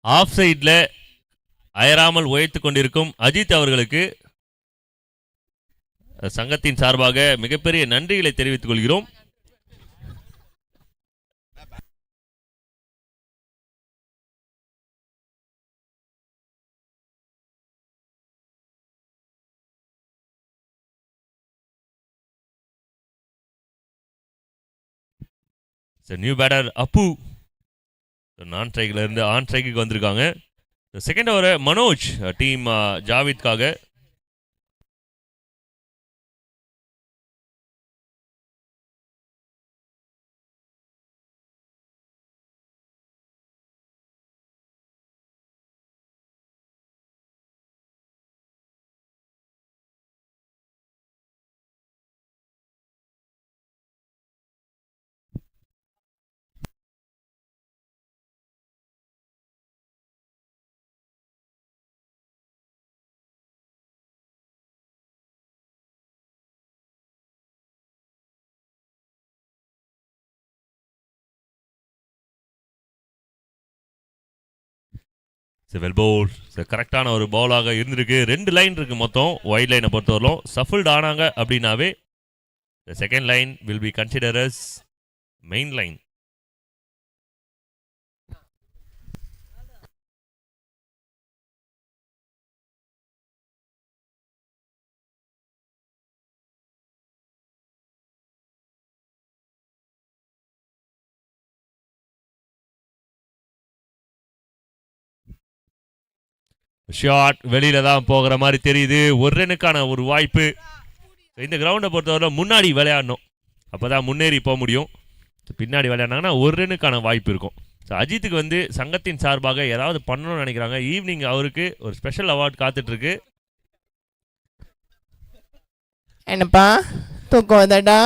Of சைடில் அயராமல் உயர்த்து கொண்டிருக்கும் அஜித் அவர்களுக்கு சங்கத்தின் சார்பாக மிகப்பெரிய நன்றிகளை தெரிவித்துக் கொள்கிறோம். நியூ பேட்டர் அப்பு நான் ஸ்ட்ரைக்ல இருந்து ஆன் ஸ்ட்ரைக்கு வந்திருக்காங்க. செகண்ட் ஓவர் மனோஜ் டீம் ஜாவித்காக. வெல் பவுல், கரெக்டான ஒரு பவுலாக இருந்திருக்கு. 2 லைன் இருக்கு மொத்தம் ஒயிட் லைனை பொறுத்தவரையிலும். சஃபிள்ட் ஆனாங்க அப்படின்னாவே second line will be consider as main line. Shot வெளியில தான் போகிற மாதிரி தெரியுது. ஒரு ரனுக்கான ஒரு வாய்ப்பு. இந்த கிரவுண்டை பொறுத்தவரை முன்னாடி விளையாடணும், அப்போதான் முன்னேறி போக முடியும். பின்னாடி விளையாடினாங்கன்னா ஒரு ரனுக்கான வாய்ப்பு இருக்கும். ஸோ அஜித்துக்கு வந்து சங்கத்தின் சார்பாக ஏதாவது பண்ணணும்னு நினைக்கிறாங்க. ஈவினிங் அவருக்கு ஒரு ஸ்பெஷல் அவார்ட் காத்துட்டு இருக்கு. என்னப்பா தூக்கம் வந்தாடா?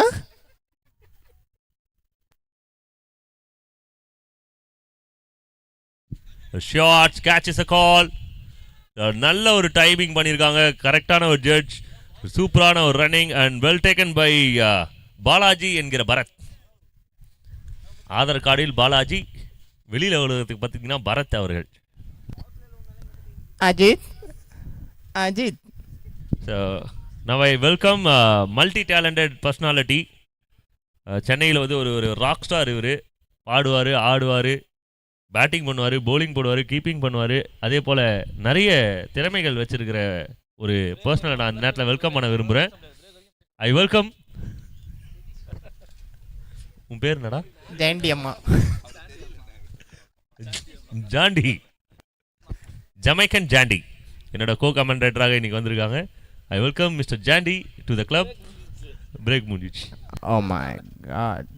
ஷார்ட்ஸ் கேட்சஸ் அ கால். நல்ல ஒரு டைமிங் பண்ணியிருக்காங்க. கரெக்டான ஒரு ஜட்ஜ், சூப்பரான ஒரு running and well taken by Balaji என்கிற பரத். ஆதார் கார்டில் பாலாஜி, வெளியில் உலகத்துக்கு பார்த்தீங்கன்னா பரத் அவர்கள். Ajith Ajith so now I welcome multi talented personality. சென்னையில் வந்து ஒரு ராக் ஸ்டார். இவர் பாடுவார், ஆடுவார், பேட்டிங் பண்ணுவார், பவுலிங் போடுவார், கீப்பிங் பண்ணுவார். அதே போல் நிறைய திறமைகள் வச்சிருக்கிற ஒரு பர்சனலை நான் இந்த நேரத்தில் வெல்கம் பண்ண விரும்புகிறேன். I welcome. உன் பேர் என்னடா? ஜாண்டி அம்மா. ஜாண்டி, ஜமைக்கன் ஜாண்டி என்னோட கோ கமெண்டேட்டராக இன்னைக்கு வந்திருக்காங்க. I welcome Mister Jonty to the club. பிரேக் முடிஞ்சிச்சு. Oh my god.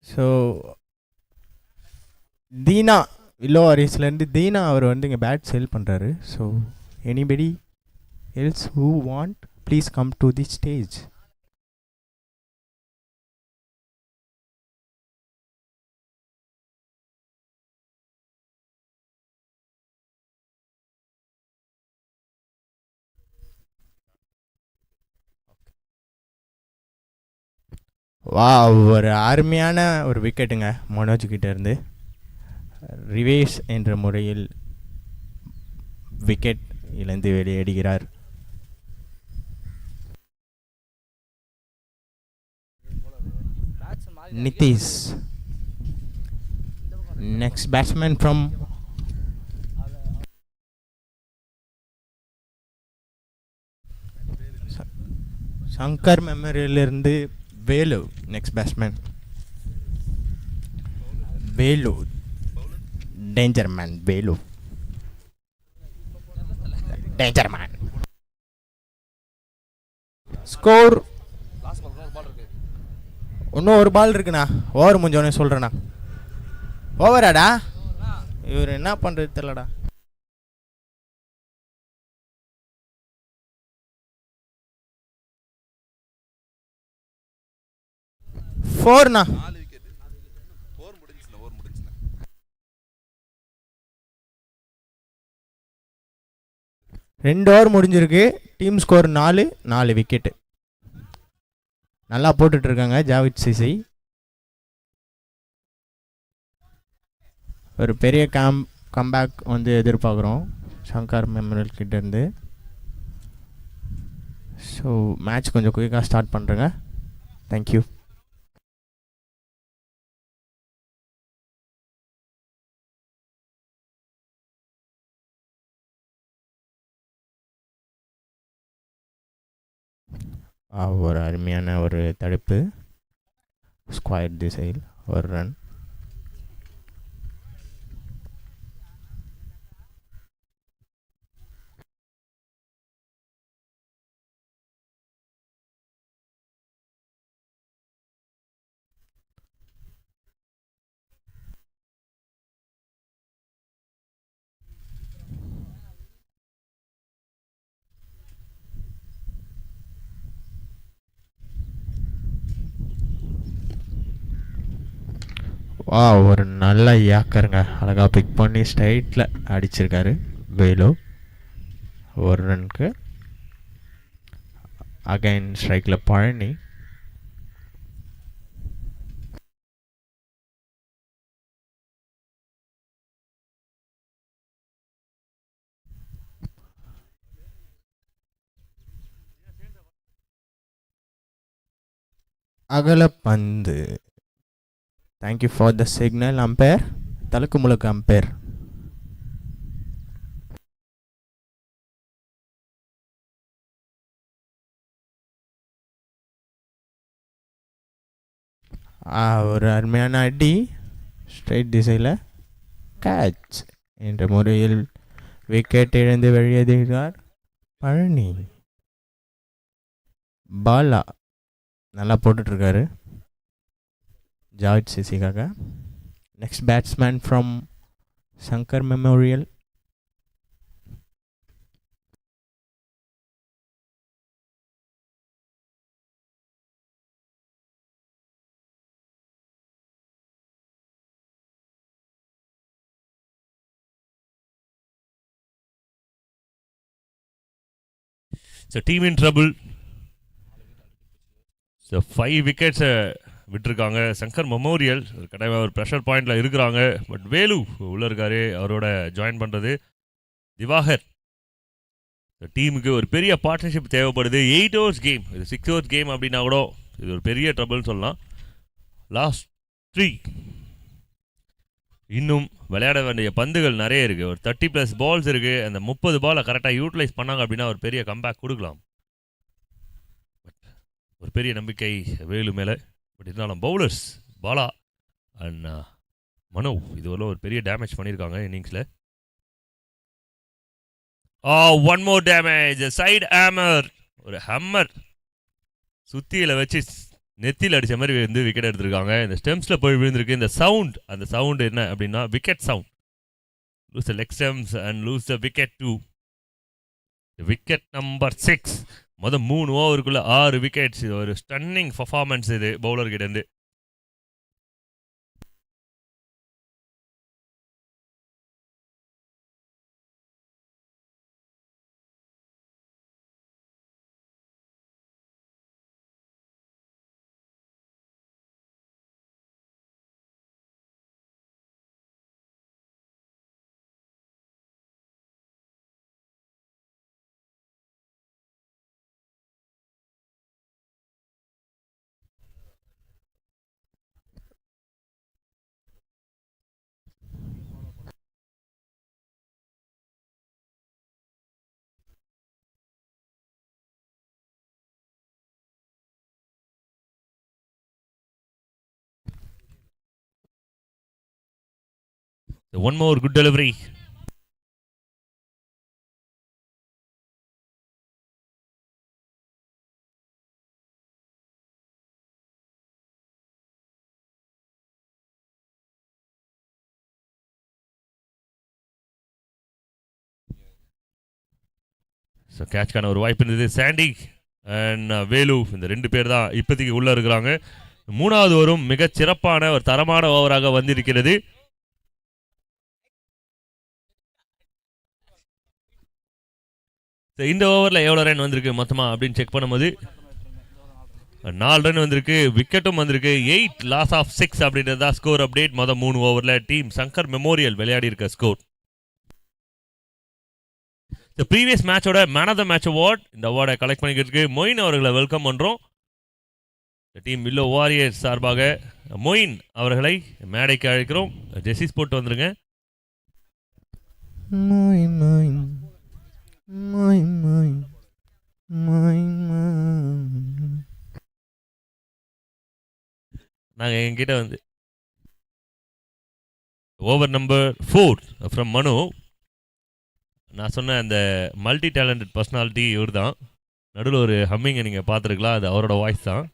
So Deena willow வாரிஸ்லேருந்து தீனா அவர் வந்து இங்கே பேட் சேல் பண்ணுறாரு. So anybody else who want please come to the stage. வா, ஒரு அருமையான ஒரு விக்கெட்டுங்க மனோஜ் கிட்ட இருந்து. ரிவேஸ் என்ற முறையில் விக்கெட் இழந்து வெளியேறுகிறார். Nitish next batsman from Shankar மெமோரியலிருந்து Velu. Next batsman Velu, danger man Velu, danger man. Score இன்னும் ஒரு பால் இருக்குண்ணா. ஓவர் முடிஞ்சோடனே சொல்கிறேண்ணா. ஓவராடா? இவர் என்ன பண்ணுறது தெரியலடா. ஃபோர்ண்ணா. 2 ஓவர் முடிஞ்சிருக்கு. Team score 4 wicket. நல்லா போட்டுட்ருக்காங்க ஜாவித் சிசி. ஒரு பெரிய கம்பேக் வந்து எதிர்பார்க்குறோம் சங்கர் மெமோரியல் கிட்டேருந்து. ஸோ மேட்ச் கொஞ்சம் குயிக்காக ஸ்டார்ட் பண்ணுறேங்க. தேங்க்யூ. ஒரு அருமையான ஒரு தடுப்பு, ஸ்கொயர் திசையில் ஒரு ரன். ஒரு நல்ல யாக்கருங்க, அழகாக பிக் பண்ணி ஸ்ட்ரைட்டில் அடிச்சிருக்காரு வேலு. ஒரு ரனுக்கு. அகைன் ஸ்ட்ரைக்கில் பழனி. அகல பந்து. Thank you for the signal umpire. தலுக்கு முழுக்க அம்பையர். ஒரு அருமையான அடி ஸ்ட்ரைட் திசையில் கேட்ச் என்ற முறையில் விக்கெட் இழந்து வெளியேறுகிறார் பழனி. பாலா நல்லா போட்டுட்ருக்காரு ஜாவித் சிசிக்காக. Next batsman from Shankar Memorial. So team in trouble. ஸோ 5 விக்கெட்ஸை விட்டுருக்காங்க சங்கர் மெமோரியல். கட்டாயமாக ஒரு ப்ரெஷர் பாயிண்டில் இருக்கிறாங்க. பட் வேலு உள்ளே இருக்காரு, அவரோட ஜாயின் பண்ணுறது திவாகர். டீமுக்கு ஒரு பெரிய பார்ட்னர்ஷிப் தேவைப்படுது. 8 ஓவர்ஸ் கேம், இது 6 ஓவர்ஸ் கேம் அப்படின்னா கூட இது ஒரு பெரிய ட்ரபிள்னு சொல்லலாம். லாஸ்ட் 3 இன்னும் விளையாட வேண்டிய பந்துகள் நிறைய இருக்குது. ஒரு 30+ பால்ஸ் இருக்குது. அந்த 30 பாலை கரெக்டாக யூட்டிலைஸ் பண்ணாங்க அப்படின்னா ஒரு பெரிய கம்பேக் கொடுக்கலாம். ஒரு பெரிய நம்பிக்கை வேலு மேலே. பட் இருந்தாலும் பவுலர்ஸ் பாலா அண்ட் மனோ இதுவரை ஒரு பெரிய டேமேஜ் பண்ணியிருக்காங்க இன்னிங்ஸில். One more damage, side hammer. ஒரு ஹம்மர் சுத்தியில் வச்சு நெத்தியில் அடித்த மாதிரி வந்து விக்கெட் எடுத்திருக்காங்க. இந்த ஸ்டெம்ஸில் போய் விழுந்திருக்கு. இந்த சவுண்ட், அந்த சவுண்டு என்ன அப்படின்னா wicket sound. Lose the leg stems and lose the wicket 2. Wicket number 6. மொதல் 3 ஓவருக்குள்ளே 6 விக்கெட்ஸ். இது ஒரு ஸ்டன்னிங் பர்ஃபார்மன்ஸ் இது பவுலர்கிட்டேருந்து. One more good delivery. So கேட்ச்கான ஒரு வாய்ப்பு இருந்தது. சாண்டி அண்ட் வேலு இந்த 2 பேர் தான் இப்போதைக்கு உள்ளே இருக்கிறாங்க. 3வது ஓவரும் மிகச் சிறப்பான ஒரு தரமான ஓவராக வந்திருக்கிறது. இந்த ஓவரில் எவ்வளோ ரன் வந்திருக்கு மொத்தமாக அப்படின்னு செக் பண்ணும்போது 4 ரன் வந்திருக்கு, விக்கெட்டும் வந்திருக்கு. 8 லாஸ் ஆஃப் 6 அப்படின்றது தான் ஸ்கோர் அப்டேட். மொதல் 3 ஓவரில் டீம் சங்கர் மெமோரியல் விளையாடி இருக்க ஸ்கோர். இந்த ப்ரீவியஸ் மேட்சோட man of the match award, இந்த அவார்டை கலெக்ட் பண்ணிக்கிறதுக்கு மொயின் அவர்களை வெல்கம் பண்ணுறோம். டீம் வில்லோ வாரியர்ஸ் சார்பாக மொயின் அவர்களை மேடைக்கு அழைக்கிறோம். ஜெர்சிஸ் போட்டு வந்துருங்க. நாங்கள் எங்கிட்ட வந்து ஓவர் நம்பர் 4 ஃப்ரம் மனு. நான் சொன்ன அந்த மல்டி டேலண்டட் பர்சனாலிட்டி இவர் தான். நடுவில் ஒரு ஹம்மிங்கை நீங்கள் பார்த்துருக்கலாம், அது அவரோட வாய்ஸ் தான்.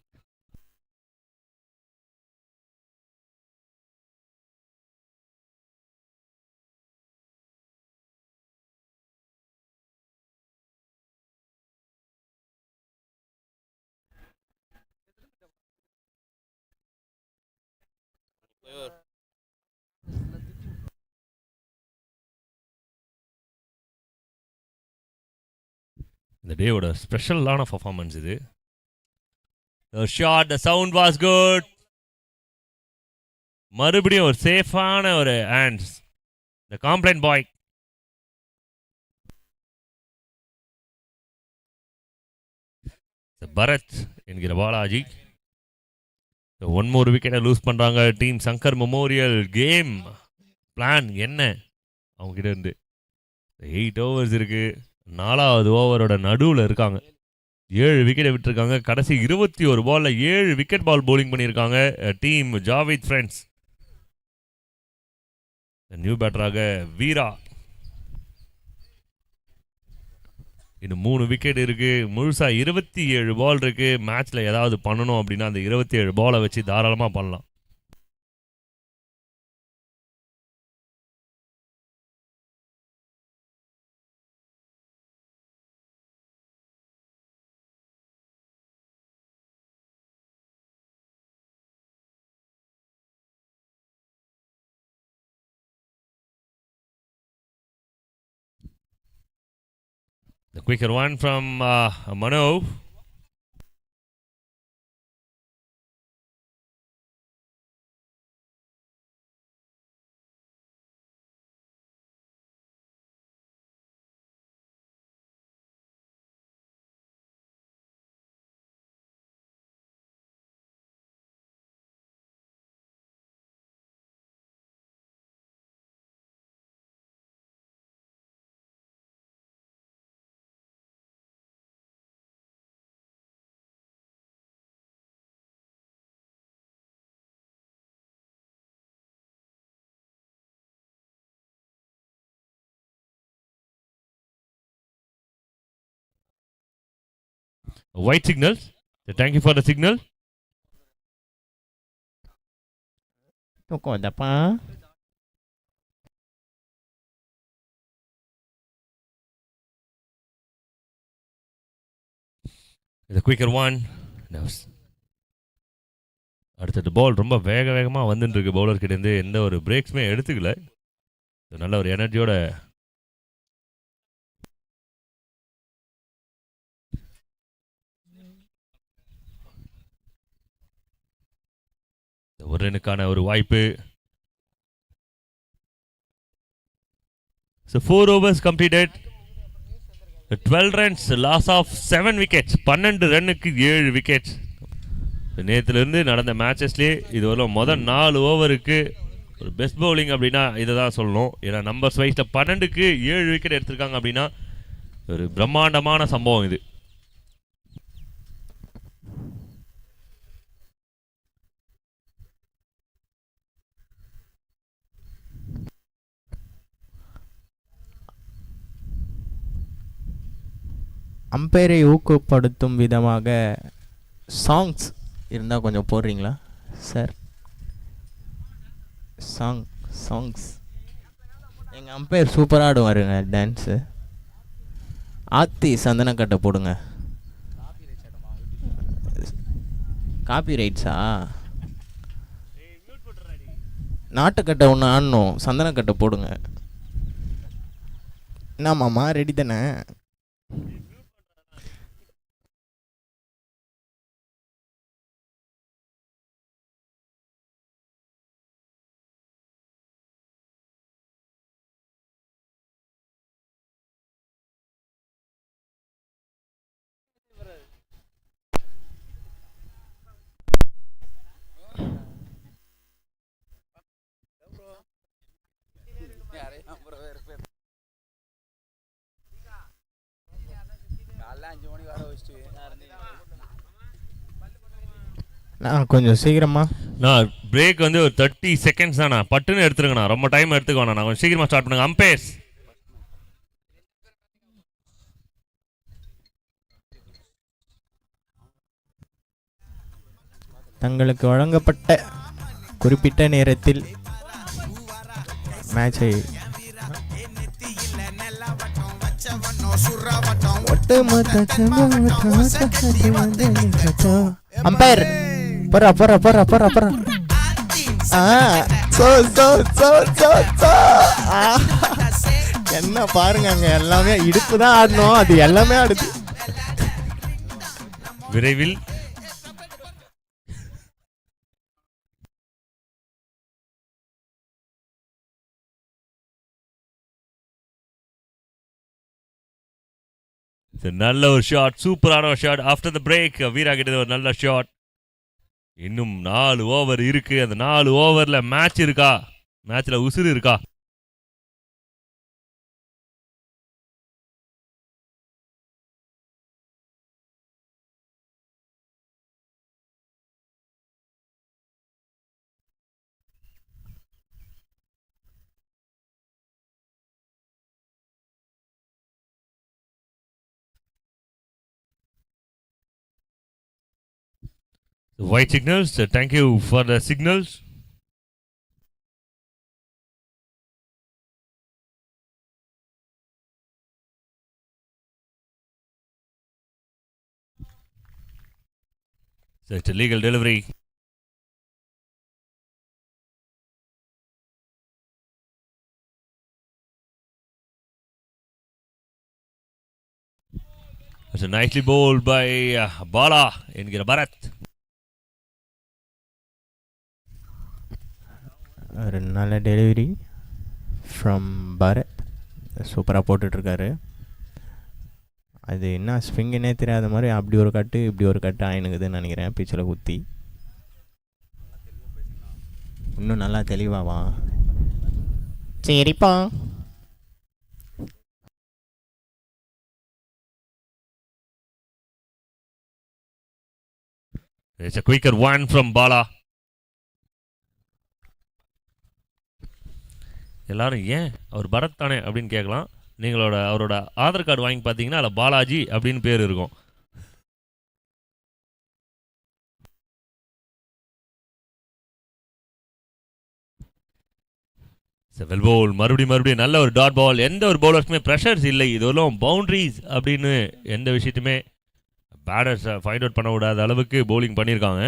இந்த டேவோட ஸ்பெஷலான பர்ஃபார்மன்ஸ் இது. Shot, the sound was good. மறுபடியும் ஒரு சேஃபான ஒரு hands. The complaint boy. Bharath என்கிற பாலாஜி 1 more விக்கெட்டை லூஸ் பண்ணுறாங்க team Shankar memorial. Game plan என்ன அவங்ககிட்ட இருந்து? 8 overs இருக்கு. 4வது ஓவரோட நடுவில் இருக்காங்க. 7 விக்கெட்டை விட்டுருக்காங்க. கடைசி 21 பாலில் 7 விக்கெட் பால் போலிங் பண்ணியிருக்காங்க டீம் ஜாவித் ஃப்ரெண்ட்ஸ். நியூ பேட்டராக வீரா. இன்னும் 3 விக்கெட் இருக்கு. முழுசா 27 பால் இருக்கு. மேட்ச்ல ஏதாவது பண்ணணும் அப்படின்னா அந்த 27 பாலை வச்சு தாராளமாக பண்ணலாம். The quicker one from Mano. White signal. Thank you for the signal. தூக்கம்ப்பா. The quicker one. அடுத்தது பால் ரொம்ப வேகமாக வந்துட்டு இருக்கு. பவுலர் கிட்டேருந்து எந்த ஒரு பிரேக்ஸுமே எடுத்துக்கல. நல்ல ஒரு எனர்ஜியோட ஒரு ரனுக்கான ஒரு வாய்ப்பு. So 4 overs completed. 12 runs, loss of 7 wickets. 12 ரன்னுக்கு 7 விக்கெட்ஸ். நேற்றுலேருந்து நடந்த மேட்சஸ்லேயே இது வரலாம் முதல் 4 ஓவருக்கு ஒரு பெஸ்ட் பவுலிங் அப்படின்னா இதை தான் சொல்லணும். ஏன்னா நம்பர்ஸ் வைஸில் 12க்கு 7 விக்கெட் எடுத்திருக்காங்க அப்படின்னா ஒரு பிரம்மாண்டமான சம்பவம் இது. அம்பையரை ஊக்கப்படுத்தும் விதமாக சாங்ஸ் இருந்தால் கொஞ்சம் போடுறீங்களா சார்? சாங்ஸ் எங்கள் அம்பையர் சூப்பராக ஆடுவாருங்க டான்ஸு. ஆத்தி சந்தனக்கட்டை போடுங்க. காப்பி ரைட்ஸா? நாட்டுக்கட்டை ஒன்று ஆடணும், சந்தனக்கட்டை போடுங்க. என்ன மாமா ரெடி தானே? நான் கொஞ்சம் சீக்கிரமா நான் பிரேக் வந்து ஒரு 30 செகண்ட்ஸ் தானா, பட்டுன்னு எடுத்துருங்கண்ணா, ரொம்ப டைம் எடுத்துக்க வேணாம், நான் கொஞ்சம் சீக்கிரமாக ஸ்டார்ட் பண்ணுங்க. அம்பேர்ஸ் தங்களுக்கு வழங்கப்பட்ட குறிப்பிட்ட நேரத்தில் மேட்சை அம்பையர் போறா போறா போறா போறா போறா. என்ன பாருங்க, அங்க எல்லாமே இடுப்பு தான் ஆடணும், அது எல்லாமே ஆடுது. விரைவில் நல்ல ஒரு ஷாட், சூப்பரான ஒரு ஷாட். ஆஃப்டர் த பிரேக் வீரா கிட்ட ஒரு நல்ல ஷாட். இன்னும் 4 ஓவர் இருக்கு. அந்த 4 ஓவர்ல மேட்ச் இருக்கா, மேட்ச்ல உசுறு இருக்கா? White signals, thank you for the signals. So it's a legal delivery. It's a nicely bowled by Bala என்கிற பரத். ஒரு நல்ல டெலிவரி ஃப்ரம் பரத், சூப்பராக போட்டுட்ருக்காரு. அது என்ன ஸ்விங்குன்னே தெரியாத மாதிரி அப்படி ஒரு கட்டு இப்படி ஒரு கட்டு ஆயினுக்குதுன்னு நினைக்கிறேன் பீச்சில் குத்தி. இன்னும் நல்லா தெளிவாவா? சரிப்பா. It's a quicker one from Bala. எல்லாரும் ஏன் அவர் பரத் தானே அப்படின்னு கேட்கலாம். நீங்களோட அவரோட ஆதார் கார்டு வாங்கி பார்த்தீங்கன்னா அதில் பாலாஜி அப்படின்னு பேர் இருக்கும். வெல் பவுல், மறுபடியும் நல்ல ஒரு டாட் பால். எந்த ஒரு பவுலர்ஸ்க்குமே ப்ரெஷர்ஸ் இல்லை, இதுவரையும் பவுண்டரிஸ் அப்படின்னு எந்த விஷயத்தையுமே பேட்டர்ஸை ஃபைண்ட் அவுட் பண்ண விடாத அளவுக்கு பவுலிங் பண்ணியிருக்காங்க.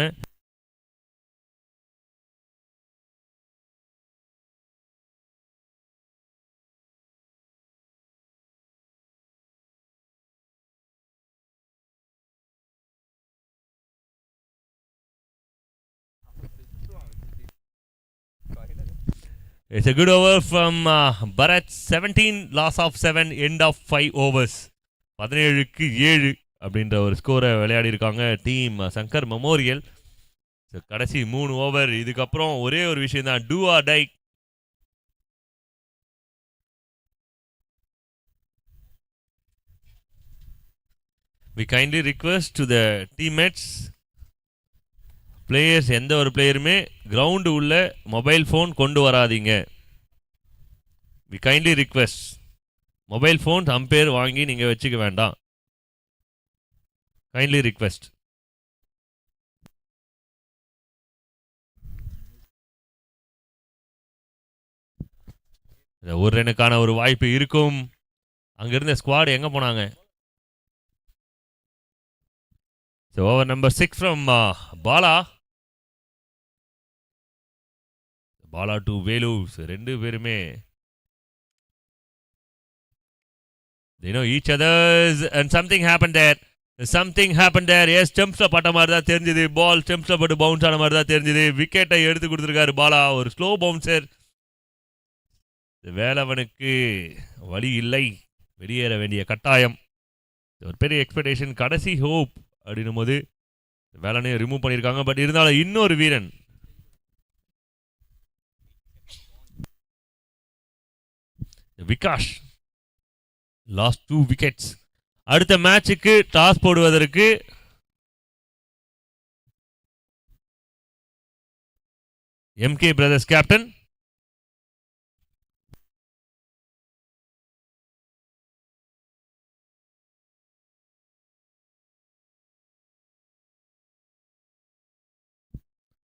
It's a good over from Bharat. 17 loss of 7, end of 5 overs. 17க்கு 7 அப்படின்ற ஒரு ஸ்கோரை விளையாடி இருக்காங்க டீம் சங்கர் மெமோரியல். கடைசி 3 ஓவர். இதுக்கப்புறம் ஒரே ஒரு விஷயம் தான், do or die. We kindly request to the teammates, players எந்த ஒரு பிளேயருமே கிரவுண்டு உள்ள மொபைல் ஃபோன் கொண்டு வராதீங்க. We kindly request, mobile phone அம்பேர் வாங்கி நீங்கள் வச்சுக்க வேண்டாம். Kindly request. ஒரு ரனுக்கான ஒரு வாய்ப்பு இருக்கும். அங்கிருந்த ஸ்குவாட் எங்கே போனாங்க? Over number 6 from Bala. Bala to Velu, ரெண்டு பேருமே they know each others and something happened there. yes, ஸ்டெம்ப்ஸ்ல பட்ட மாதிரி தான் தெரிஞ்சது. பால் ஸ்டெம்ப்ஸ்ல பட்டு பவுன்ஸ் ஆன மாதிரி தான் தெரிஞ்சது. விக்கெட்டை எடுத்து கொடுத்துருக்காரு பாலா, ஒரு ஸ்லோ பவுன்சர். வேலவனுக்கு வழி இல்லை, வெளியேற வேண்டிய கட்டாயம். ஒரு பெரிய எக்ஸ்பெக்டேஷன், கடைசி ஹோப் அப்படின்னும் போது வேலனையும் ரிமூவ் பண்ணியிருக்காங்க. பட் இருந்தாலும் இன்னொரு வீரன் விகாஷ் லாஸ்ட் 2 விக்கெட்ஸ். அடுத்த மேட்சுக்கு டாஸ் போடுவதற்கு MK Brothers captain.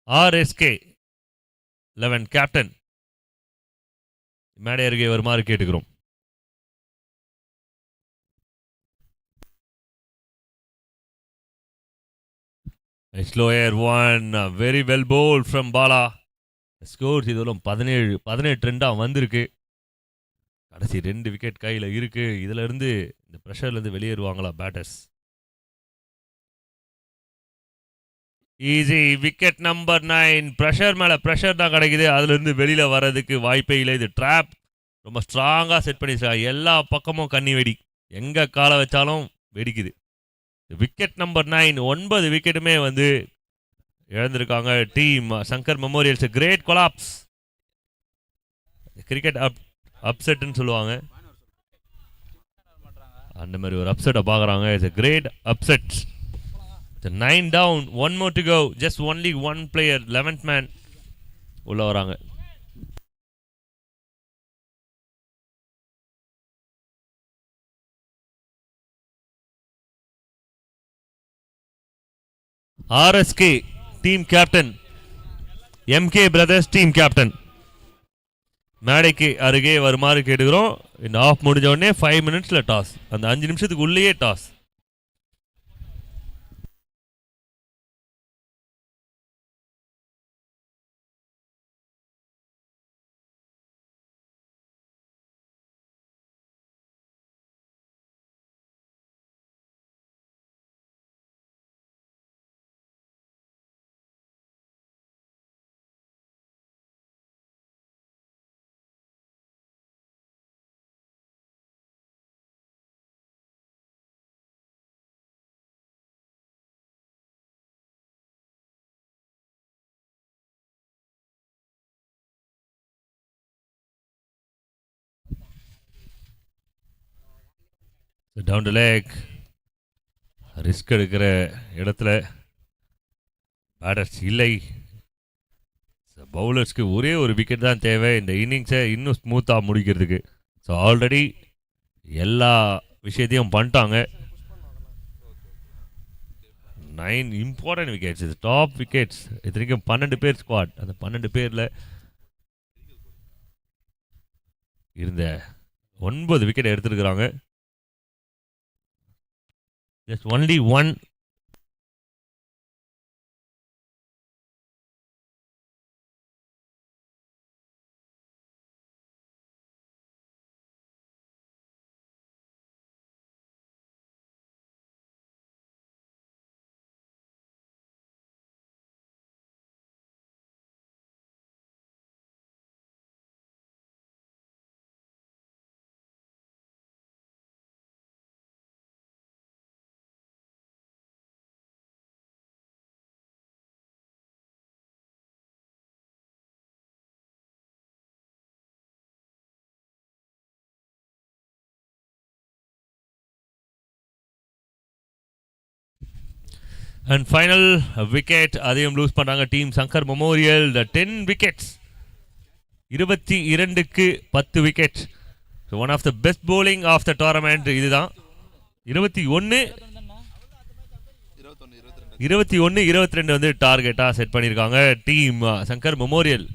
RSK 11 captain. மேடை அருகே வருமாறு கேட்டுக்கிறோம். Slow air one, very well bowled from Bala. Scores இதுவரை 18 ரன்டாக வந்திருக்கு. கடைசி 2 விக்கெட் கையில் இருக்கு. இதுல இருந்து இந்த ப்ரெஷர்லேருந்து வெளியேறுவாங்களா batters? Easy wicket number 9. Pressure மேலே ப்ரெஷர் தான் கிடைக்குது. அதுலேருந்து வெளியில் வர்றதுக்கு வாய்ப்பே இல்லை. இது ட்ராப் ரொம்ப ஸ்ட்ராங்காக செட் பண்ணிருக்காங்க. எல்லா பக்கமும் கண்ணி வெடி, எங்கே காலை வச்சாலும் வெடிக்குது. Wicket number 9. 9 விக்கெட்டுமே வந்து இழந்திருக்காங்க டீம் சங்கர் மெமோரியல்ஸ். Great collapse. கிரிக்கெட் அப்செட்னு சொல்லுவாங்க, அந்த மாதிரி ஒரு அப்செட்டை பார்க்குறாங்க. It's a great upset. 9 down, 1 more to go, just only one player, 11th man உள்ள வராங்க. RSK team captain, MK Brothers team captain மேடைக்கு அருகே வருமாறு கேட்டுக்கிறோம். இந்த ஆஃப் முடிஞ்ச உடனே 5 minutesல டாஸ். அந்த 5 நிமிஷத்துக்கு உள்ளேயே toss. Down to leg. Risk எடுக்கிற இடத்துல பேட்டர்ஸ் இல்லை. பவுலர்ஸ்க்கு ஒரே ஒரு விக்கெட் தான் தேவை இந்த இன்னிங்ஸை இன்னும் ஸ்மூத்தாக முடிக்கிறதுக்கு. ஸோ ஆல்ரெடி எல்லா விஷயத்தையும் பண்ணிட்டாங்க. 9 இம்பார்ட்டன்ட் விக்கெட்ஸ், இது டாப் விக்கெட்ஸ். இத்தனைக்கும் 12 பேர் ஸ்குவாட். அந்த 12 பேரில் இருந்த 9 விக்கெட் எடுத்துருக்குறாங்க. Just only one. And final wicket அதையும் லூஸ் பண்ணுறாங்க டீம் சங்கர் மெமோரியல். 10 wickets, 22க்கு 10 wicket. So one of the best bowling of the tournament இதுதான். 21-22 வந்து டார்கெட்டாக செட் பண்ணியிருக்காங்க team Shankar Memorial.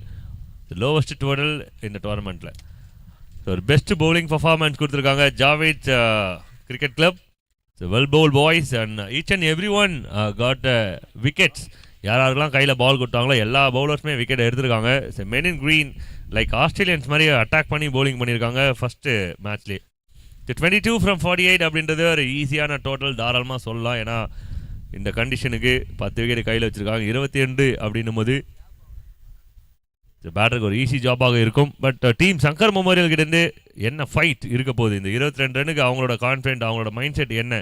Lowest total இந்த டோர்னமெண்ட்டில். ஸோ ஒரு பெஸ்ட் பவுலிங் பர்ஃபார்மன்ஸ் கொடுத்துருக்காங்க Javed cricket club. So well bowled boys and each and everyone got wickets. யாரெல்லாம் கையில் பால் கொடுத்தாங்களோ எல்லா பவுலர்ஸுமே விக்கெட் எடுத்திருக்காங்க. ஸோ மென் இன் க்ரீன் லைக் ஆஸ்திரேலியன்ஸ் மாதிரி அட்டாக் பண்ணி பவுலிங் பண்ணியிருக்காங்க ஃபஸ்ட்டு மேட்ச்லேயே. 22 from 48 அப்படின்றது ஒரு ஈஸியான டோட்டல் தாராளமாக சொல்லலாம். ஏன்னா இந்த கண்டிஷனுக்கு 10 விக்கெட் கையில் வச்சுருக்காங்க. 22 அப்படின்னும் போது பேட்டருக்கு ஒரு ஈஸி ஜாபாக இருக்கும். பட் டீம் சங்கர் மெமோரியல் கிட்டேருந்து என்ன ஃபைட் இருக்க போகுது? இந்த 22 ரன்னுக்கு அவங்களோட கான்ஃபிடென்ட், அவங்களோட மைண்ட் செட் என்ன?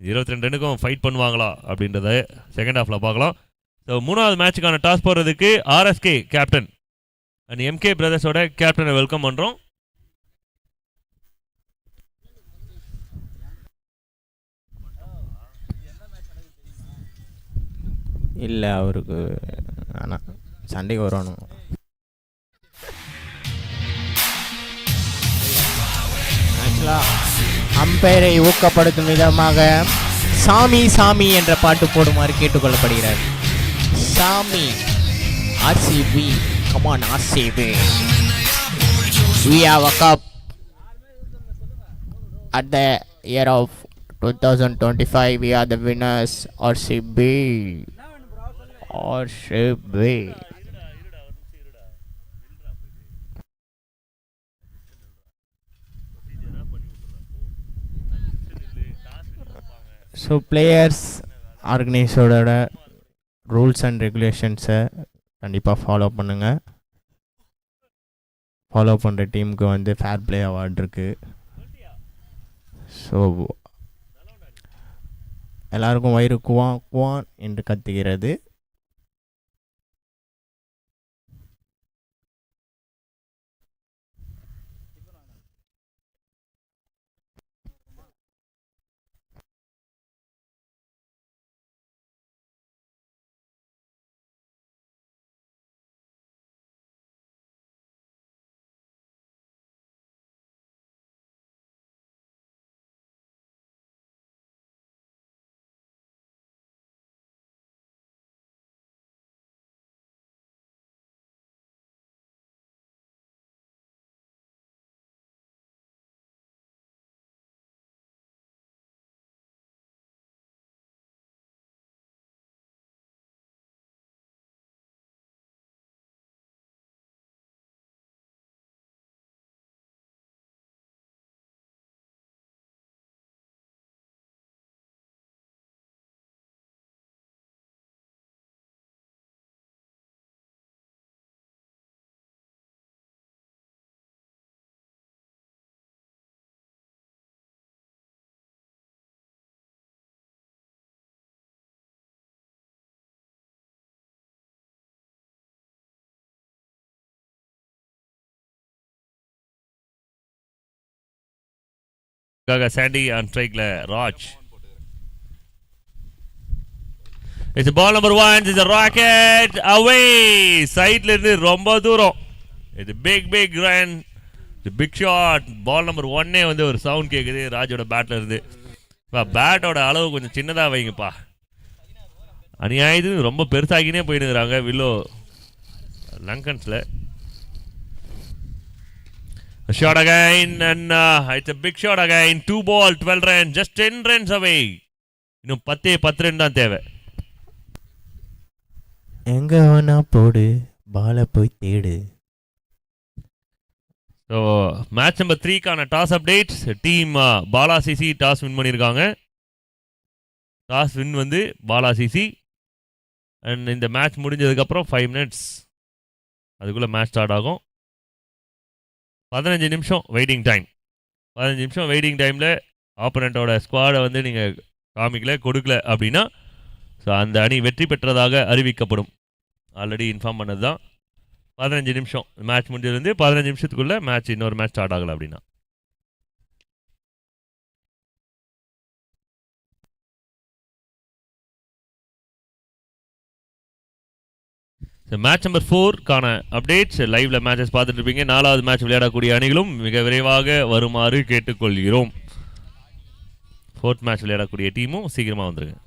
22 ரன்னுக்கும் ஃபைட் பண்ணுவாங்களா அப்படின்றத செகண்ட் ஹாஃபில் பார்க்கலாம். ஸோ 3வது மேட்சுக்கான டாஸ் போடுறதுக்கு RSK கேப்டன் அண்ட் MK பிரதர்ஸோட கேப்டனை வெல்கம் பண்ணுறோம். இல்லை அவருக்கு ஆனால் சண்டைக்கு வருவானுங்க. ஆக்சுவலாக அம்பையரை ஊக்கப்படுத்தும் விதமாக சாமி சாமி என்ற பாட்டு போடுமாறு கேட்டுக்கொள்ளப்படுகிறார். சாமி RCB, come on RCB, we have a cup at the year of 2025. We are the winners. RCB, RCB. So players ஆர்கனைஸோட ரூல்ஸ் அண்ட் ரெகுலேஷன்ஸை கண்டிப்பாக ஃபாலோ பண்ணுங்கள். ஃபாலோ பண்ணுற டீமுக்கு வந்து ஃபேர் பிளே அவார்டு இருக்குது. ஸோ எல்லாருக்கும் வயிறு குவான் குவான் என்று கத்துகிறது. Sandy on strike Raj. It's a ball number 1. It's a rocket away. Side ல ரொம்ப தூரம். It's a big run. It's a big shot. Ball number 1 வந்து ஒரு சவுண்ட் கேக்குது ராஜோட பேட்ல இருந்து. பேட்டோட அளவு கொஞ்சம் சின்னதா வைங்கப்பா. அநியாயது ரொம்ப பெருசாகினே போயிடுறாங்க willow லங்கன்ஸ்ல. A shot again and it's a big shot again. 2 ball 12 runs, just 10 runs away. இன்னும் 10 ரன் தான் தேவை. எங்க வேணா போடு பால போய் தேடு. ஸோ மேட்ச் நம்பர் 3க்கான toss updates. Team Bala CC toss win பண்ணியிருக்காங்க. டாஸ் வின் வந்து பாலா சிசி. அண்ட் இந்த மேட்ச் முடிஞ்சதுக்கப்புறம் 5 மினிட்ஸ் அதுக்குள்ளே மேட்ச் ஸ்டார்ட் ஆகும். 15 நிமிஷம் வெயிட்டிங் டைம். 15 நிமிஷம் வெயிட்டிங் டைமில் ஆப்பனண்ட்டோட ஸ்குவாடை வந்து நீங்கள் காமிக்கல கொடுக்கல அப்படின்னா ஸோ அந்த அணி வெற்றி பெற்றதாக அறிவிக்கப்படும். ஆல்ரெடி இன்ஃபார்ம் பண்ணது தான். 15 நிமிஷம் மேட்ச் முடிஞ்சதுலேருந்து 15 நிமிஷத்துக்குள்ளே மேட்ச் இன்னொரு மேட்ச் ஸ்டார்ட் ஆகலை அப்படின்னா. மேட்ச் நம்பர் 4க்கான அப்டேட்ஸ் லைவ்ல மேட்சஸ் பார்த்துட்டு இருப்பீங்க. 4வது மேட்ச் விளையாடக்கூடிய அணிகளும் மிக விரைவாக வருமாறு கேட்டுக்கொள்கிறோம். 4th மேட்ச் விளையாடக்கூடிய டீமும் சீக்கிரமா வந்துருங்க.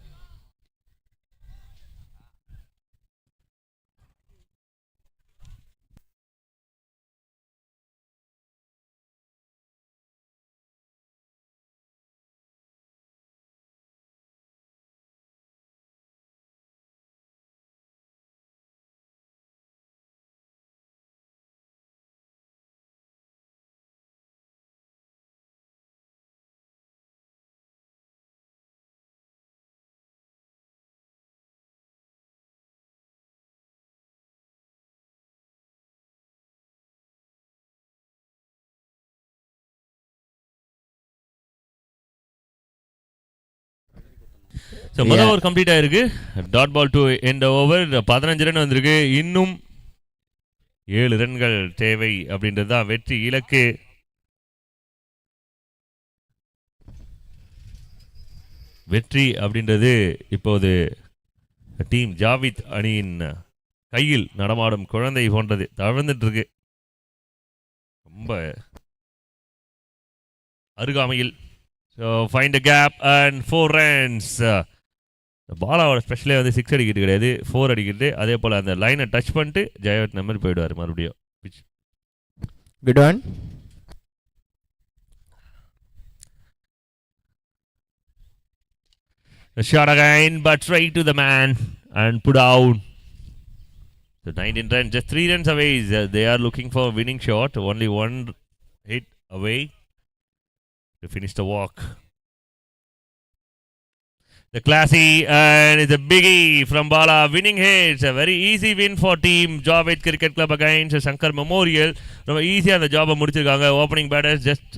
ஸோ முதல் ஓவர் கம்ப்ளீட் ஆயிருக்கு. Dot ball to end over. 15 run வந்திருக்கு. இன்னும் 7 ரன்கள் தேவை அப்படின்றது தான் வெற்றி இலக்கு. வெற்றி அப்படின்றது இப்போது டீம் ஜாவித் அணியின் கையில் நடமாடும் குழந்தை போன்றது தவழ்ந்துட்டு இருக்கு ரொம்ப அருகாமையில். So find a gap and 4 runs. பாலாவோட ஸ்பெஷலே வந்து 6 அடிக்கிறது கிடையாது, 4 அடிக்கிறது. அதே போல் அந்த லைனை டச் பண்ணிட்டு ஜெயவர்த் நம்பர் போயிடுவார் மறுபடியும். Good one. Shot again, but straight to the man and put down. So 19 runs, just 3 runs away. They are looking for a winning shot. Only one hit away to finish the walk. The classy and it's a biggie from Bala. Winning hits. A very easy win for team Javed Cricket Club against Shankar Memorial. ரொம்ப ஈஸியாக அந்த ஜாபை முடிச்சிருக்காங்க. Opening batters just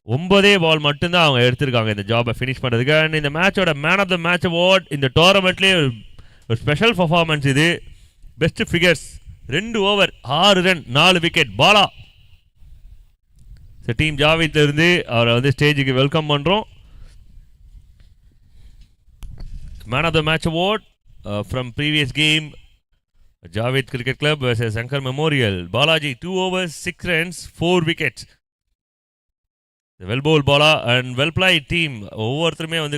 9 பால் மட்டும்தான் அவங்க எடுத்திருக்காங்க இந்த ஜாபை ஃபினிஷ் பண்ணுறதுக்கு. அண்ட் இந்த மேட்சோட man of the match award இந்த டோர்னமெண்ட்லேயே ஒரு ஸ்பெஷல் பர்ஃபார்மன்ஸ் இது. Best figures 2 over 6 run 4 wicket Bala. Team ஜாவேத்லேருந்து அவரை வந்து ஸ்டேஜுக்கு வெல்கம் பண்ணுறோம். Man of the match award from previous game Javed Cricket Club versus Shankar Memorial. Balaji 2 overs 6 runs 4 wickets. The well bowled Bala and well played team. ஒவ்வொருத்தருமே வந்து